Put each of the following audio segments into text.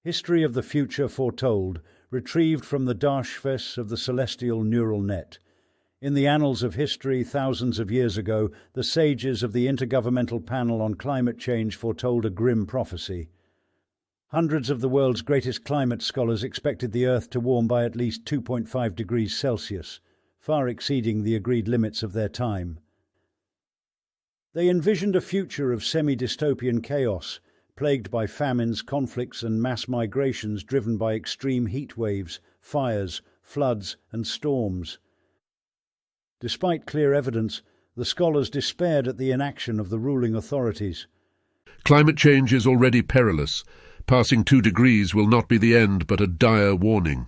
History of the Future Foretold, retrieved from the Darshves of the Celestial Neural Net. In the annals of history, thousands of years ago, the sages of the Intergovernmental Panel on Climate Change foretold a grim prophecy. Hundreds of the world's greatest climate scholars expected the Earth to warm by at least 2.5 degrees Celsius, far exceeding the agreed limits of their time. They envisioned a future of semi-dystopian chaos, plagued by famines, conflicts and mass migrations driven by extreme heat waves, fires, floods and storms. Despite clear evidence, the scholars despaired at the inaction of the ruling authorities. Climate change is already perilous. Passing 2 degrees will not be the end, but a dire warning.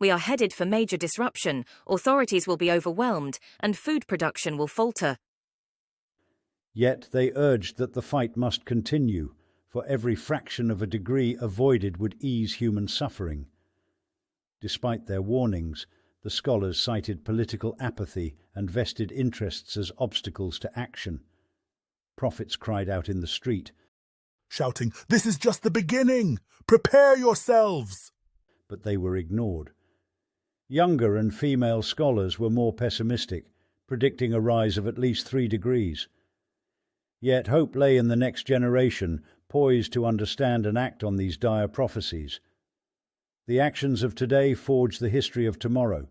We are headed for major disruption, authorities will be overwhelmed, and food production will falter. Yet they urged that the fight must continue, for every fraction of a degree avoided would ease human suffering. Despite their warnings, the scholars cited political apathy and vested interests as obstacles to action. Prophets cried out in the street, shouting, "This is just the beginning! Prepare yourselves!" But they were ignored. Younger and female scholars were more pessimistic, predicting a rise of at least 3 degrees. Yet hope lay in the next generation, poised to understand and act on these dire prophecies. The actions of today forge the history of tomorrow.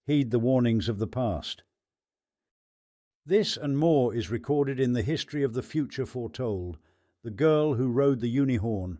Heed the warnings of the past. This and more is recorded in the History of the Future Foretold, The Girl Who Rode the Unihorn,